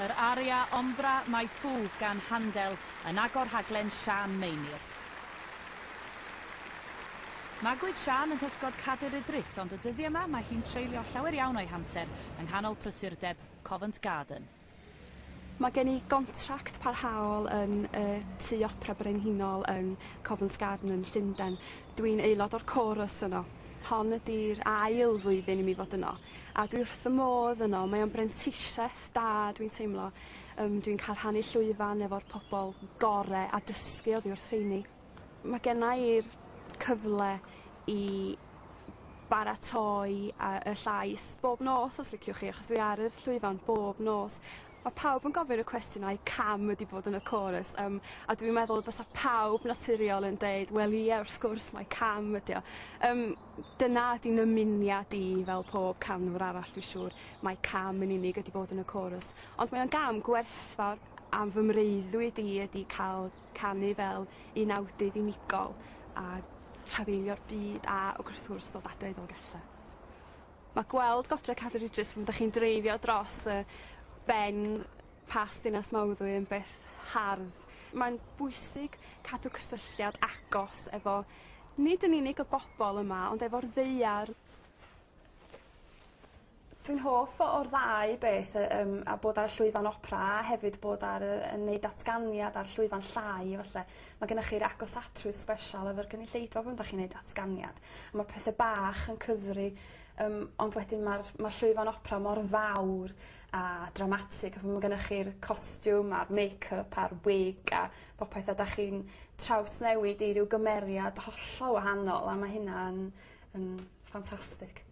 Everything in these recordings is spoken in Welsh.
yr aria Ombra no.2 gan Handel yn agor rhaglen Sian Meinir. Magwyd Sian yn hysgod Cader Idris, ond y dyddiau yma mae hi'n treulio llawer iawn o'i hamser yng nghanol prysurdeb Covent Garden. Mae gen i gontract parhaol yn tŷ opera brenhinol yn Covent Garden yn Llundain. Dwi'n aelod o'r chorus yno. Hon ydy'r ail flwyddyn i mi fod yno. A dwi wrth y modd yno. Mae o'n brentisiaeth da, dwi'n teimlo. Dwi'n cael rhannu llwyfan efo'r pobl gore a dysgu oddi wrth rheini. Mae genna i'r cyfle i baratoi y llais bob nos, os liciwch chi, achos dwi ar y llwyfan bob nos. Mae pawb yn gofyn y cwestiynau cam ydi bod yn y chorus, a dwi'n meddwl bysa pawb naturiol yn deud, wel ie, wrth gwrs, mae cam ydi o. Dyna ydi nymuniad i fel pob canwr arall, dwi'n siŵr. Mae cam yn unig ydi bod yn y chorus. Ond mae o'n gam gwerthfawr am fy mreiddwyd i ydi cael canu fel un awdydd unigol a trafeilio'r byd a wrth gwrs dod adre i Ddolgellau. Mae gweld Godre Cader Idris pan ydych chi'n dreifio dros ben pas Dinas Mawddwy yn beth hardd. Mae'n bwysig cadw cysylltiad agos efo nid yn unig y bobl yma, ond efo'r ddaear. Dwi'n hoff o'r ddau beth a bod ar y llwyfan opera a hefyd bod ar yn neud datganiad ar llwyfan llai. Falle. Mae gennych chi'r agosatrwydd sbesial efo'r gynulleidfa pan ydych chi'n neud datganiad. Mae pethau bach yn cyfri, ond wedyn mae'r llwyfan opera mor fawr a dramatig. Mae gennych chi'r costiwm a'r make-up a'r wig a popeth a ydych chi'n trawsnewid i ryw gymeriad hollol wahanol a mae hynna yn ffantastig.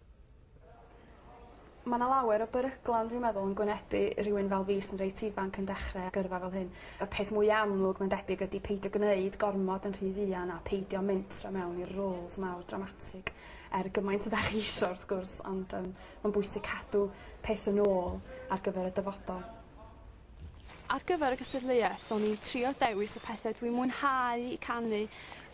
Mae yna lawer o beryglan, dwi'n meddwl, yn gwynebu rhywun fel fi sy'n reit ifanc yn dechrau gyrfa fel hyn. Y peth mwy amlwg mae'n debyg ydy peidio gwneud gormod yn rhy fuan a peidio mentra mewn i'r roles mawr dramatig. Gymaint ydych chi isio wrth gwrs, ond mae'n bwysig cadw peth yn ôl ar gyfer y dyfodol. Ar gyfer y gystadleuaeth, o'n i'n trio dewis y pethau dwi'n mwynhau i canu.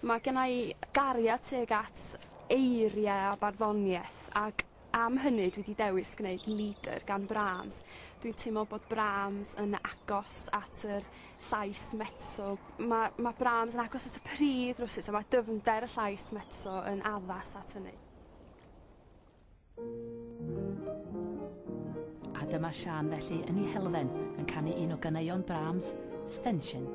Mae gennau gariad tuag at eiriau a barddoniaeth, ac am hynny dwi wedi dewis gwneud liser gan Brahms. Dwi'n teimlo bod Brahms yn agos at yr llais mezzo. Mae Brahms yn agos at y pryd rwsut, a mae dyfnder y llais mezzo yn addas at hynny. A dyma Sian felly yn ei helfen yn canu un o ganeuon Brahms, Standchen.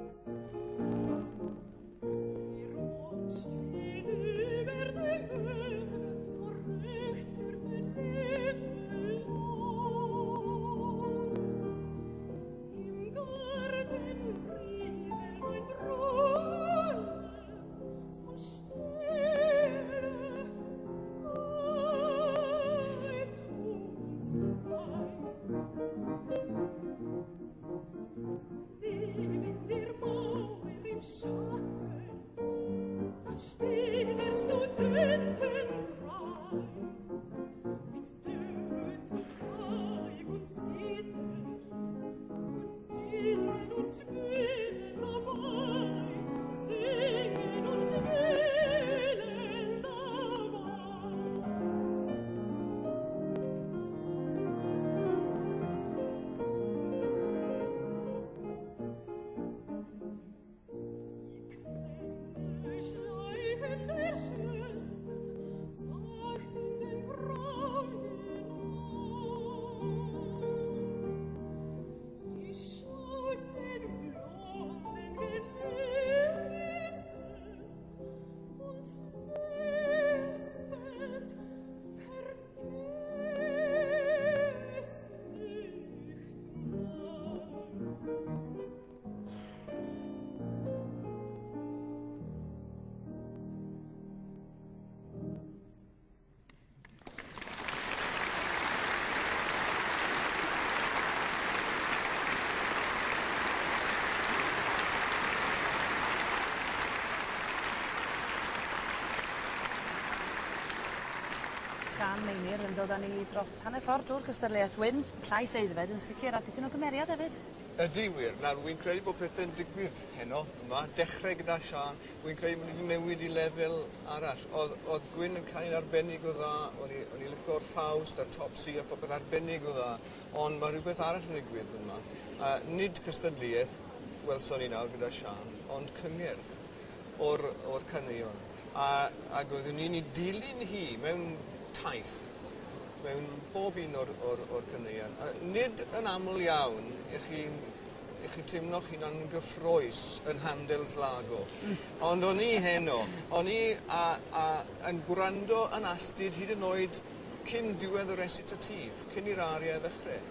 Sian Meinir yn dod â ni dros hanner ffordd drwy'r cystadleuaeth wyn, llais eiddfed yn sicr a dipyn o gymeriad hefyd. Ydy wir. Nawr, wy'n credu bod pethau'n digwydd heno yma. Dechrau gyda Sian. Wy'n credu bod wedi newid I lefel arall. Oedd Gwyn yn cael arbennig o dda. O'n i licio'r ffawst a'r top C a phobeth arbennig o dda. Ond mae rhywbeth arall yn digwydd yma. Nid cystadleuaeth, welson ni nawr gyda Sian, ond cyngerdd o'r caneuon. Ac oeddwn ni'n ei dilyn hi mewn taith. Mewn bob un o'r caneuon. Nid yn aml iawn I chi teimlo'ch hunan yn gyffroes yn Handel's Lago. Ond o'n I heno. O'n I yn gwrando yn astyd hyd yn oed cyn diwedd y recitatif, cyn i'r ariau ddechrau.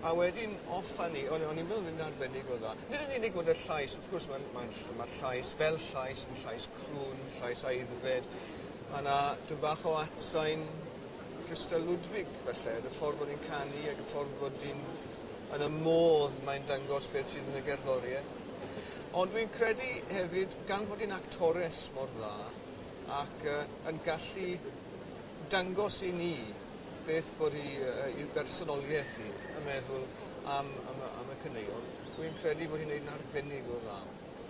A wedyn offa ni, o'n i'n meddwl fynd arbennig o dda. Nid yn unig bod y llais, wrth gwrs mae'r llais fel llais yn llais crwn, llais aeddfed. Mae yna bach o atsain Crystal Ludwig, felly, y ffordd bod ni'n canu ac y ffordd bod ni'n yn y modd mae'n dangos beth sydd yn y gerddoriaeth. Ond dwi'n credu hefyd, gan fod hi'n actores mor dda, ac yn gallu dangos I ni beth bod i'w bersonoliaeth hi yn meddwl am y caneuon, dwi'n credu bod hi'n gwneud yn arbennig o dda.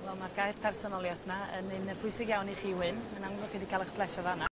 Wel, mae'r gair personoliaeth yna yn un pwysig iawn I chi, Wyn. Mae'n amlwg chi wedi cael eich plesio fanna.